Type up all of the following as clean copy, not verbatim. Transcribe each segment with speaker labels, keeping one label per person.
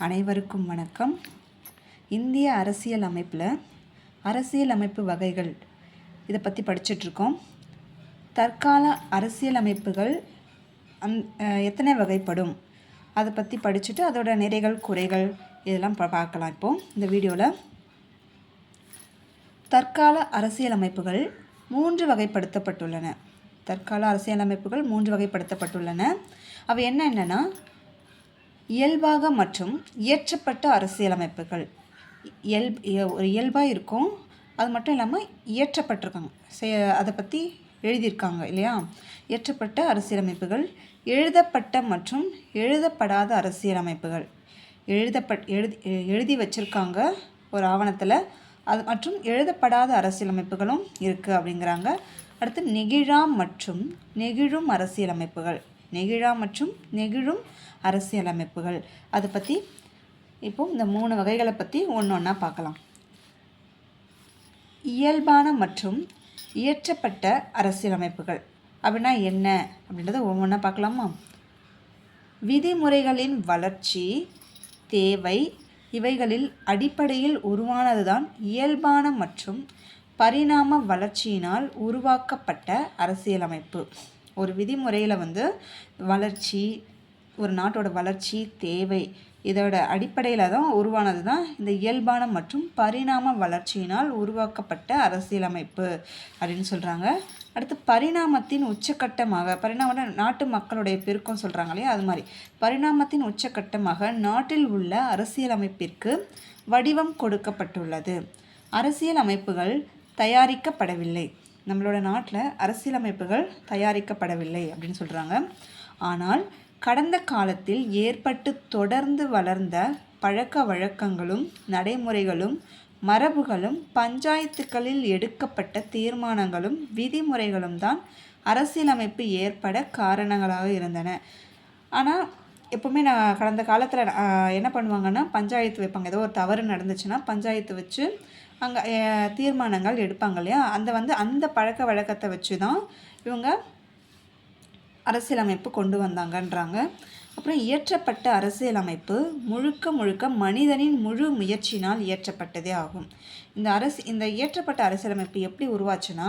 Speaker 1: அனைவருக்கும் வணக்கம். இந்திய அரசியல் அமைப்பில் அரசியல் அமைப்பு வகைகள் இதை பற்றி படிச்சுட்ருக்கோம். தற்கால அரசியல் அமைப்புகள் எத்தனை வகைப்படும் அதை பற்றி படிச்சுட்டு அதோட நிறைகள் குறைகள் இதெல்லாம் பார்க்கலாம். இப்போது இந்த வீடியோவில் தற்கால அரசியல் அமைப்புகள் 3 வகைப்படுத்தப்பட்டுள்ளன. தற்கால அரசியல் அமைப்புகள் 3 வகைப்படுத்தப்பட்டுள்ளன. அவை என்னென்னா இயல்பாக மற்றும் இயற்றப்பட்ட அரசியலமைப்புகள். ஒரு இயல்பாக இருக்கும், அது மட்டும் இல்லாமல் இயற்றப்பட்டிருக்காங்க, அதை பற்றி எழுதியிருக்காங்க இல்லையா. இயற்றப்பட்ட அரசியலமைப்புகள், எழுதப்பட்ட மற்றும் எழுதப்படாத அரசியலமைப்புகள். எழுதி வச்சுருக்காங்க ஒரு ஆவணத்தில், அது மற்றும் எழுதப்படாத அரசியலமைப்புகளும் இருக்குது அப்படிங்கிறாங்க. அடுத்து நெகிழா மற்றும் நெகிழும் அரசியலமைப்புகள். நெகிழா மற்றும் நெகிழும் அரசியலமைப்புகள் அதை பற்றி இப்போது இந்த 3 வகைகளை பற்றி ஒன்றா பார்க்கலாம். இயல்பான மற்றும் இயற்றப்பட்ட அரசியலமைப்புகள் அப்படின்னா என்ன அப்படின்றத ஒவ்வொன்றா பார்க்கலாமா. விதிமுறைகளின் வளர்ச்சி, தேவை இவைகளில் அடிப்படையில் உருவானதுதான் இயல்பான மற்றும் பரிணாம வளர்ச்சியினால் உருவாக்கப்பட்ட அரசியலமைப்பு. ஒரு விதிமுறையில் வளர்ச்சி, ஒரு நாட்டோட வளர்ச்சி, தேவை இதோட அடிப்படையில் தான் உருவானது தான் இந்த இயல்பான மற்றும் பரிணாம வளர்ச்சியினால் உருவாக்கப்பட்ட அரசியலமைப்பு அப்படின்னு சொல்கிறாங்க. அடுத்து பரிணாமத்தின் உச்சக்கட்டமாக, பரிணாம நாட்டு மக்களுடைய பெருக்கம் சொல்கிறாங்க இல்லையா, அது மாதிரி பரிணாமத்தின் உச்சக்கட்டமாக நாட்டில் உள்ள அரசியலமைப்பிற்கு வடிவம் கொடுக்கப்பட்டுள்ளது. அரசியல் அமைப்புகள் தயாரிக்கப்படவில்லை. நம்மளோட நாட்டில் அரசியலமைப்புகள் தயாரிக்கப்படவில்லை அப்படின்னு சொல்கிறாங்க. ஆனால் கடந்த காலத்தில் ஏற்பட்டு தொடர்ந்து வளர்ந்த பழக்க வழக்கங்களும் நடைமுறைகளும் மரபுகளும் பஞ்சாயத்துக்களில் எடுக்கப்பட்ட தீர்மானங்களும் விதிமுறைகளும் தான் அரசியலமைப்பு ஏற்பட காரணங்களாக இருந்தன. ஆனால் எப்போவுமே நான் கடந்த காலத்தில் என்ன பண்ணுவாங்கன்னா, பஞ்சாயத்து வைப்பாங்க. ஏதோ ஒரு தவறு நடந்துச்சுன்னா பஞ்சாயத்து வச்சு அங்கே தீர்மானங்கள் எடுப்பாங்க இல்லையா. அந்த பழக்க வழக்கத்தை வச்சு தான் இவங்க அரசியலமைப்பு கொண்டு வந்தாங்கன்றாங்க. அப்புறம் இயற்றப்பட்ட அரசியலமைப்பு முழுக்க மனிதனின் முழு முயற்சினால் இயற்றப்பட்டதே ஆகும். இந்த இயற்றப்பட்ட அரசியலமைப்பு எப்படி உருவாச்சுன்னா,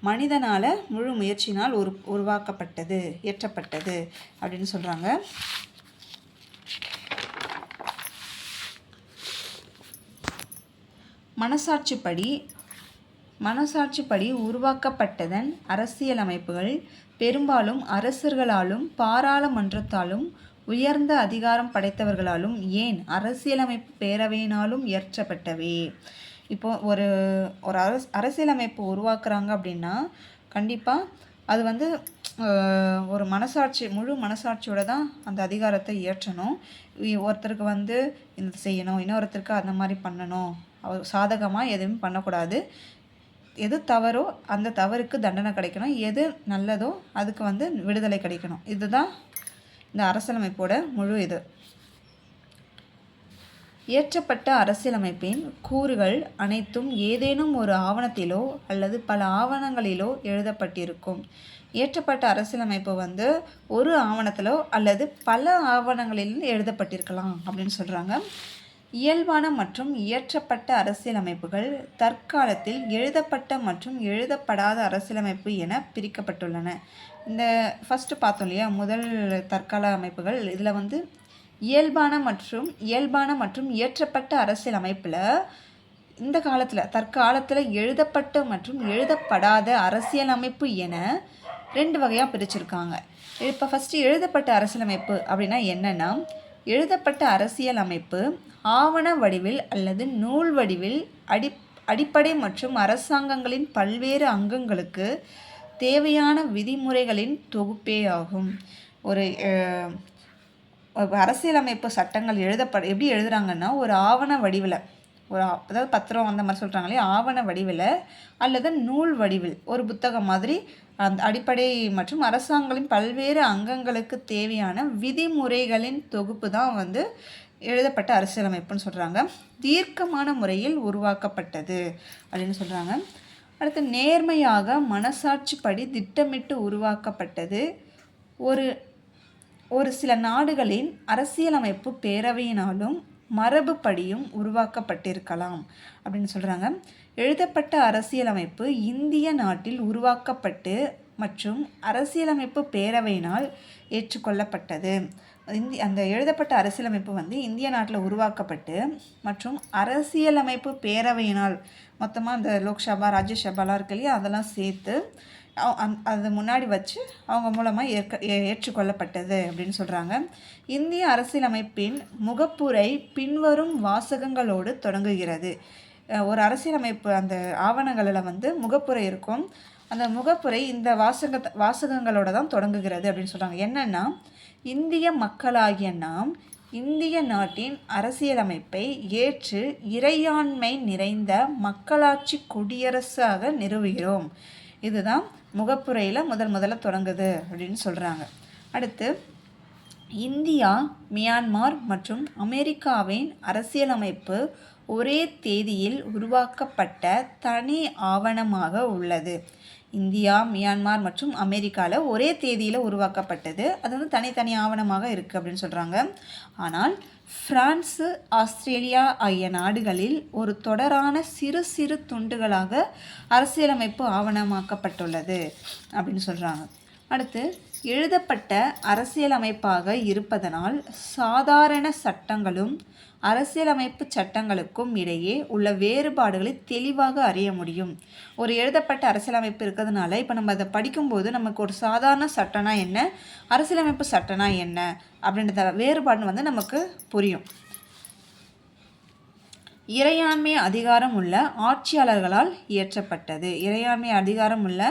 Speaker 1: மனிதனால் முழு முயற்சினால் உருவாக்கப்பட்டது, இயற்றப்பட்டது அப்படின்னு சொல்கிறாங்க. மனசாட்சிப்படி உருவாக்கப்பட்டதன் அரசியலமைப்புகள் பெரும்பாலும் அரசர்களாலும் பாராளுமன்றத்தாலும் உயர்ந்த அதிகாரம் படைத்தவர்களாலும் ஏன் அரசியலமைப்பு பேரவையினாலும் இயற்றப்பட்டவே. இப்போது ஒரு அரசியலமைப்பு உருவாக்குறாங்க அப்படின்னா கண்டிப்பாக அது ஒரு முழு மனசாட்சியோட தான் அந்த அதிகாரத்தை இயற்றணும். ஒருத்தருக்கு இந்த செய்யணும், இன்னொருத்தருக்கு அந்த மாதிரி பண்ணணும், சாதகமாக எதுவும் பண்ணக்கூடாது. எது தவறோ அந்த தவறுக்கு தண்டனை கிடைக்கணும், எது நல்லதோ அதுக்கு விடுதலை கிடைக்கணும். இதுதான் இந்த அரசியலமைப்போட முழு இது. இயற்றப்பட்ட அரசியலமைப்பின் கூறுகள் அனைத்தும் ஏதேனும் ஒரு ஆவணத்திலோ அல்லது பல ஆவணங்களிலோ எழுதப்பட்டிருக்கும். இயற்றப்பட்ட அரசியலமைப்பு ஒரு ஆவணத்திலோ அல்லது பல ஆவணங்களில் எழுதப்பட்டிருக்கலாம் அப்படின்னு சொல்கிறாங்க. இயல்பான மற்றும் இயற்றப்பட்ட அரசியலமைப்புகள் தற்காலத்தில் எழுதப்பட்ட மற்றும் எழுதப்படாத அரசியலமைப்பு என பிரிக்கப்பட்டுள்ளன. இந்த ஃபஸ்ட்டு பார்த்தோம் இல்லையா, முதல் தற்கால அமைப்புகள். இதில் இயல்பான மற்றும் இயற்றப்பட்ட அரசியலமைப்பில் இந்த காலத்தில் தற்காலத்தில் எழுதப்பட்ட மற்றும் எழுதப்படாத அரசியலமைப்பு என 2 வகையாக பிரிச்சிருக்காங்க. இப்போ ஃபஸ்ட்டு எழுதப்பட்ட அரசியலமைப்பு அப்படின்னா என்னென்னா, எழுதப்பட்ட அரசியலமைப்பு ஆவண வடிவில் அல்லது நூல் வடிவில் அடிப்படை மற்றும் அரசாங்கங்களின் பல்வேறு அங்கங்களுக்கு தேவையான விதிமுறைகளின் தொகுப்பே ஆகும். ஒரு அரசியலமைப்பு சட்டங்கள் எப்படி எழுதுகிறாங்கன்னா, ஒரு ஆவண வடிவில், அதாவது பத்திரம் அந்த மாதிரி சொல்கிறாங்க இல்லையா, ஆவண வடிவில் அல்லது நூல் வடிவில் ஒரு புத்தகம் மாதிரி அந்த அடிப்படை மற்றும் அரசாங்கங்களின் பல்வேறு அங்கங்களுக்கு தேவையான விதிமுறைகளின் தொகுப்பு தான் எழுதப்பட்ட அரசியலமைப்புன்னு சொல்கிறாங்க. தீர்க்கமான முறையில் உருவாக்கப்பட்டது அப்படின்னு சொல்கிறாங்க. அடுத்து நேர்மையாக மனசாட்சிப்படி திட்டமிட்டு உருவாக்கப்பட்டது. ஒரு சில நாடுகளின் அரசியலமைப்பு பேரவையினாலும் மரபுப்படியும் உருவாக்கப்பட்டிருக்கலாம் அப்படின்னு சொல்கிறாங்க. எழுதப்பட்ட அரசியலமைப்பு இந்திய நாட்டில் உருவாக்கப்பட்டு மற்றும் அரசியலமைப்பு பேரவையினால் ஏற்றுக்கொள்ளப்பட்டது. அந்த எழுதப்பட்ட அரசியலமைப்பு வந்து இந்திய நாட்டில் உருவாக்கப்பட்டு மற்றும் அரசியலமைப்பு பேரவையினால் மொத்தமாக அந்த லோக்சபா ராஜ்யசபாலாம் இருக்கு இல்லையா, அதெல்லாம் சேர்த்து அது முன்னாடி வச்சு அவங்க மூலமாக ஏற்றுக்கொள்ளப்பட்டது அப்படின்னு சொல்கிறாங்க. இந்திய அரசியலமைப்பின் முகப்புரை பின்வரும் வாசகங்களோடு தொடங்குகிறது. ஒரு அரசியலமைப்பு அந்த ஆவணங்களில் வந்து முகப்புரை இருக்கும். அந்த முகப்புரை இந்த வாசகங்களோட தான் தொடங்குகிறது அப்படின்னு சொல்கிறாங்க. என்னென்னா, இந்திய மக்களாகிய நாம் இந்திய நாட்டின் அரசியலமைப்பை ஏற்று இறையாண்மை நிறைந்த மக்களாட்சி குடியரசாக நிறுவுகிறோம். இதுதான் முகப்புரையில் முதல்ல தொடங்குது அப்படின்னு சொல்கிறாங்க. அடுத்து, இந்தியா, மியான்மார் மற்றும் அமெரிக்காவின் அரசியலமைப்பு ஒரே தேதியில் உருவாக்கப்பட்ட தனி ஆவணமாக உள்ளது. இந்தியா, மியான்மார் மற்றும் அமெரிக்காவில் ஒரே தேதியில் உருவாக்கப்பட்டது. அது வந்து தனித்தனி ஆவணமாக இருக்குது அப்படின்னு சொல்கிறாங்க. ஆனால் பிரான்சு, ஆஸ்திரேலியா ஆகிய நாடுகளில் ஒரு தொடரான சிறு சிறு துண்டுகளாக அரசியலமைப்பு ஆவணமாக்கப்பட்டுள்ளது அப்படின்னு சொல்கிறாங்க. அடுத்து, எழுதப்பட்ட அரசியலமைப்பாக இருப்பதனால் சாதாரண சட்டங்களும் அரசியலமைப்பு சட்டங்களுக்கும் இடையே உள்ள வேறுபாடுகளை தெளிவாக அறிய முடியும். ஒரு எழுதப்பட்ட அரசியலமைப்பு இருக்கிறதுனால இப்போ நம்ம அதை படிக்கும்போது நமக்கு ஒரு சாதாரண சட்டம்னா என்ன, அரசியலமைப்பு சட்டம்னா என்ன அப்படின்றத வேறுபாடு வந்து நமக்கு புரியும். இறையாண்மை அதிகாரம் உள்ள ஆட்சியாளர்களால் இயற்றப்பட்டது. இறையாண்மை அதிகாரம் உள்ள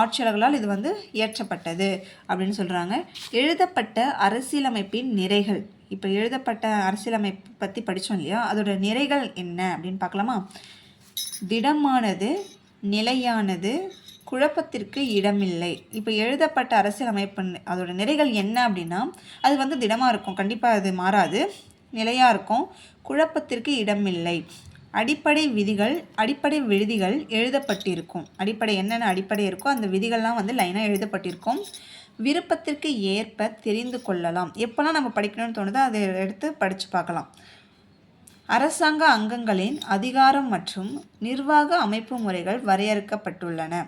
Speaker 1: ஆட்சியாளர்களால் இது வந்து இயற்றப்பட்டது அப்படின்னு சொல்கிறாங்க. எழுதப்பட்ட அரசியலமைப்பின் நிறைகள். இப்போ எழுதப்பட்ட அரசியலமைப்பு பற்றி படித்தோம் இல்லையா, அதோட நிறைகள் என்ன அப்படின்னு பார்க்கலாமா? திடமானது, நிலையானது, குழப்பத்திற்கு இடமில்லை. இப்போ எழுதப்பட்ட அரசியலமைப்பு அதோட நிறைகள் என்ன அப்படின்னா, அது வந்து திடமாக இருக்கும், கண்டிப்பாக அது மாறாது, நிலையாக இருக்கும், குழப்பத்திற்கு இடமில்லை. அடிப்படை விதிகள் எழுதப்பட்டிருக்கும். என்னென்ன அடிப்படை இருக்கோ அந்த விதிகள்லாம் வந்து லைனாக எழுதப்பட்டிருக்கும். விருப்பத்திற்கு ஏற்ப தெரிந்து கொள்ளலாம். எப்போல்லாம் நம்ம படிக்கணும்னு தோணுதோ அதை எடுத்து படித்து பார்க்கலாம். அரசாங்க அங்கங்களின் அதிகாரம் மற்றும் நிர்வாக அமைப்பு முறைகள் வரையறுக்கப்பட்டுள்ளன.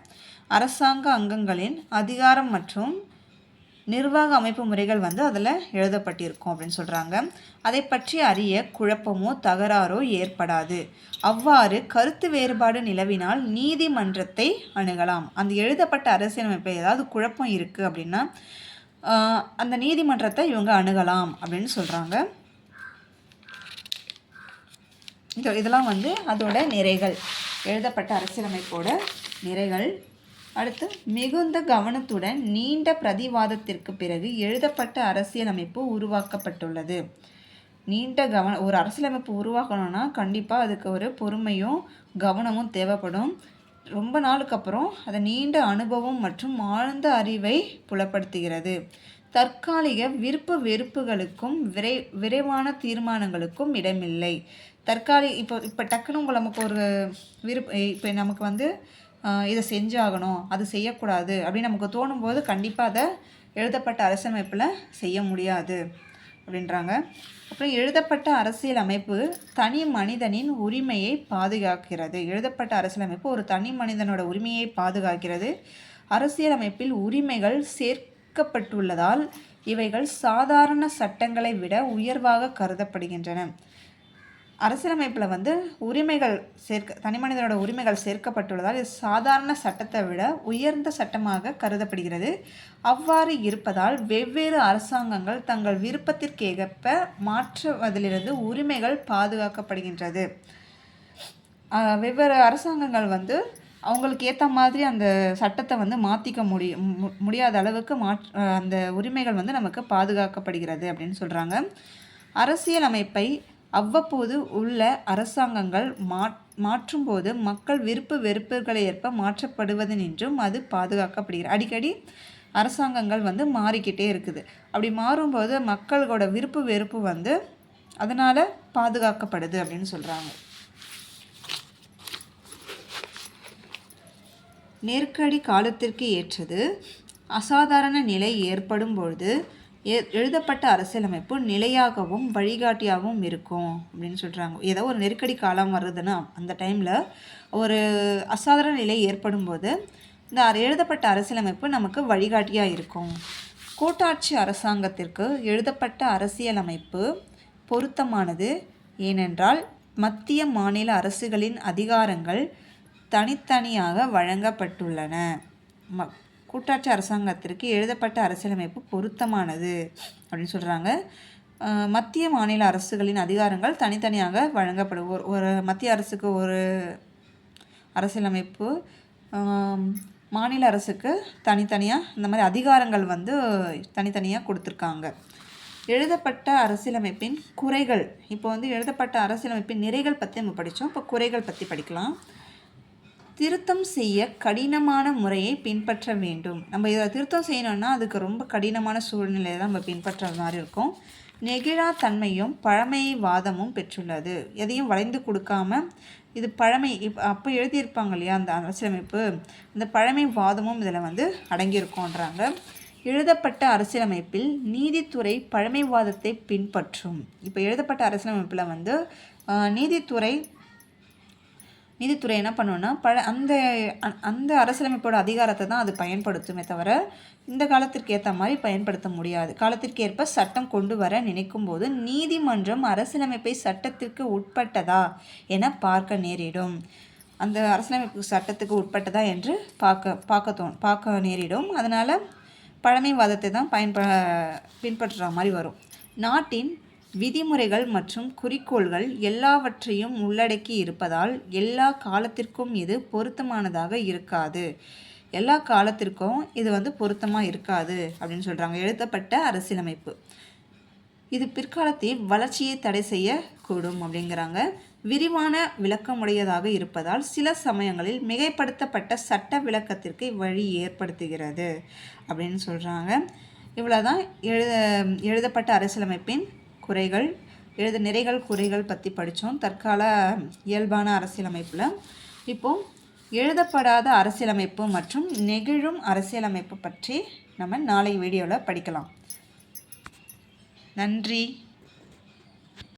Speaker 1: அரசாங்க அங்கங்களின் அதிகாரம் மற்றும் நிர்வாக அமைப்பு முறைகள் வந்து அதில் எழுதப்பட்டிருக்கும் அப்படின்னு சொல்கிறாங்க. அதை பற்றி அறிய குழப்பமோ தகராறோ ஏற்படாது. அவ்வாறு கருத்து வேறுபாடு நிலவினால் நீதிமன்றத்தை அணுகலாம். அந்த எழுதப்பட்ட அரசியலமைப்பில் ஏதாவது குழப்பம் இருக்குது அப்படின்னா அந்த நீதிமன்றத்தை இவங்க அணுகலாம் அப்படின்னு சொல்கிறாங்க. இதெல்லாம் வந்து அதோட நிறைகள், எழுதப்பட்ட அரசியலமைப்போட நிறைகள். அடுத்து, மிகுந்த கவனத்துடன் நீண்ட பிரதிவாதத்திற்கு பிறகு எழுதப்பட்ட அரசியலமைப்பு உருவாக்கப்பட்டுள்ளது. ஒரு அரசியலமைப்பு உருவாக்கணும்னா கண்டிப்பாக அதுக்கு ஒரு பொறுமையும் கவனமும் தேவைப்படும். ரொம்ப நாளுக்கு அப்புறம் அதை நீண்ட அனுபவம் மற்றும் ஆழ்ந்த அறிவை புலப்படுத்துகிறது. தற்காலிக விருப்பு வெறுப்புகளுக்கும் விரைவான தீர்மானங்களுக்கும் இடமில்லை. இப்போ டக்குன்னு நமக்கு ஒரு இப்போ நமக்கு வந்து இதை செஞ்சாகணும், அது செய்யக்கூடாது அப்படின்னு நமக்கு தோணும்போது கண்டிப்பாக அதை எழுதப்பட்ட அரசியலமைப்பில் செய்ய முடியாது அப்படின்றாங்க. அப்புறம் எழுதப்பட்ட அரசியலமைப்பு தனி மனிதனின் உரிமையை பாதுகாக்கிறது. எழுதப்பட்ட அரசியலமைப்பு ஒரு தனி மனிதனோட உரிமையை பாதுகாக்கிறது. அரசியலமைப்பில் உரிமைகள் சேர்க்கப்பட்டுள்ளதால் இவைகள் சாதாரண சட்டங்களை விட உயர்வாக கருதப்படுகின்றன. அரசியலமைப்பில் வந்து தனி மனிதனோட உரிமைகள் சேர்க்கப்பட்டுள்ளதால் இது சாதாரண சட்டத்தை விட உயர்ந்த சட்டமாக கருதப்படுகிறது. அவ்வாறு இருப்பதால் வெவ்வேறு அரசாங்கங்கள் தங்கள் விருப்பத்திற்கேற்ப மாற்றுவதிலிருந்து உரிமைகள் பாதுகாக்கப்படுகின்றது. வெவ்வேறு அரசாங்கங்கள் வந்து அவங்களுக்கு ஏற்ற மாதிரி அந்த சட்டத்தை வந்து மாற்றிக்க முடியாத அளவுக்கு அந்த உரிமைகள் வந்து நமக்கு பாதுகாக்கப்படுகிறது அப்படின்னு சொல்கிறாங்க. அரசியலமைப்பை அவ்வப்போது உள்ள அரசாங்கங்கள் மாற்றும்போது மக்கள் விருப்பு வெறுப்புகளை ஏற்ப மாற்றப்படுவதென்றும் அது பாதுகாக்கப்படுகிறது. அடிக்கடி அரசாங்கங்கள் வந்து மாறிக்கிட்டே இருக்குது. அப்படி மாறும்போது மக்களோட விருப்பு வெறுப்பு வந்து அதனால் பாதுகாக்கப்படுது அப்படின்னு சொல்கிறாங்க. நெருக்கடி காலத்திற்கு ஏற்றது. அசாதாரண நிலை ஏற்படும் பொழுது எழுதப்பட்ட அரசியலமைப்பு நிலையாகவும் வழிகாட்டியாகவும் இருக்கும் அப்படின்னு சொல்கிறாங்க. ஏதோ ஒரு நெருக்கடி காலம் வருதுன்னா அந்த டைமில் ஒரு அசாதாரண நிலை ஏற்படும் போது இந்த எழுதப்பட்ட அரசியலமைப்பு நமக்கு வழிகாட்டியாக இருக்கும். கூட்டாட்சி அரசாங்கத்திற்கு எழுதப்பட்ட அரசியலமைப்பு பொருத்தமானது. ஏனென்றால் மத்திய மாநில அரசுகளின் அதிகாரங்கள் தனித்தனியாக வழங்கப்பட்டுள்ளன. கூட்டாட்சி அரசாங்கத்திற்கு எழுதப்பட்ட அரசியலமைப்பு பொருத்தமானது அப்படின்னு சொல்கிறாங்க. மத்திய மாநில அரசுகளின் அதிகாரங்கள் தனித்தனியாக வழங்கப்படும். ஒரு மத்திய அரசுக்கு ஒரு அரசியலமைப்பு, மாநில அரசுக்கு தனித்தனியாக இந்த மாதிரி அதிகாரங்கள் தனித்தனியாக கொடுத்துருக்காங்க. எழுதப்பட்ட அரசியலமைப்பின் குறைகள். இப்போ எழுதப்பட்ட அரசியலமைப்பின் நிறைகள் பற்றி நம்ம படித்தோம். இப்போ குறைகள் பற்றி படிக்கலாம். திருத்தம் செய்ய கடினமான முறையை பின்பற்ற வேண்டும். நம்ம இதை திருத்தம் செய்யணும்னா அதுக்கு ரொம்ப கடினமான சூழ்நிலையை தான் நம்ம பின்பற்ற மாதிரி இருக்கும். நெகிழா தன்மையும் பழமைவாதமும் பெற்றுள்ளது. எதையும் வளைந்து கொடுக்காம இது பழமை அப்போ எழுதியிருப்பாங்க இல்லையா அந்த அரசியலமைப்பு, இந்த பழமைவாதமும் இதில் அடங்கியிருக்கோன்றாங்க. எழுதப்பட்ட அரசியலமைப்பில் நீதித்துறை பழமைவாதத்தை பின்பற்றும். இப்போ எழுதப்பட்ட அரசியலமைப்பில் நீதித்துறை என்ன பண்ணுன்னா அந்த அரசியலமைப்போட அதிகாரத்தை தான் அது பயன்படுத்துமே தவிர இந்த காலத்திற்கு ஏற்ற மாதிரி பயன்படுத்த முடியாது. காலத்திற்கு ஏற்ப சட்டம் கொண்டு வர நினைக்கும் போது நீதிமன்றம் அரசியலமைப்பை சட்டத்திற்கு உட்பட்டதா என பார்க்க நேரிடும். அந்த அரசியலமைப்பு சட்டத்துக்கு உட்பட்டதா என்று பார்க்க நேரிடும். அதனால் பழமைவாதத்தை தான் பின்பற்றுற மாதிரி வரும். நாட்டின் விதிமுறைகள் மற்றும் குறிக்கோள்கள் எல்லாவற்றையும் உள்ளடக்கி இருப்பதால் எல்லா காலத்திற்கும் இது பொருத்தமானதாக இருக்காது. எல்லா காலத்திற்கும் இது பொருத்தமாக இருக்காது அப்படின்னு சொல்கிறாங்க. எழுதப்பட்ட அரசியலமைப்பு இது பிற்காலத்தில் வளர்ச்சியை தடை செய்யக்கூடும் அப்படிங்கிறாங்க. விரிவான விளக்கமுடையதாக இருப்பதால் சில சமயங்களில் மிகைப்படுத்தப்பட்ட சட்ட விளக்கத்திற்கு வழி ஏற்படுத்துகிறது அப்படின்னு சொல்கிறாங்க. இவ்வளோதான் எழுதப்பட்ட அரசியலமைப்பின் குறைகள், நிறைகள் குறைகள் பற்றி படித்தோம் தற்கால இயல்பான அரசியலமைப்பில். இப்போது எழுதப்படாத அரசியலமைப்பு மற்றும் நெகிழும் அரசியலமைப்பு பற்றி நம்ம நாளை வீடியோவில் படிக்கலாம். நன்றி.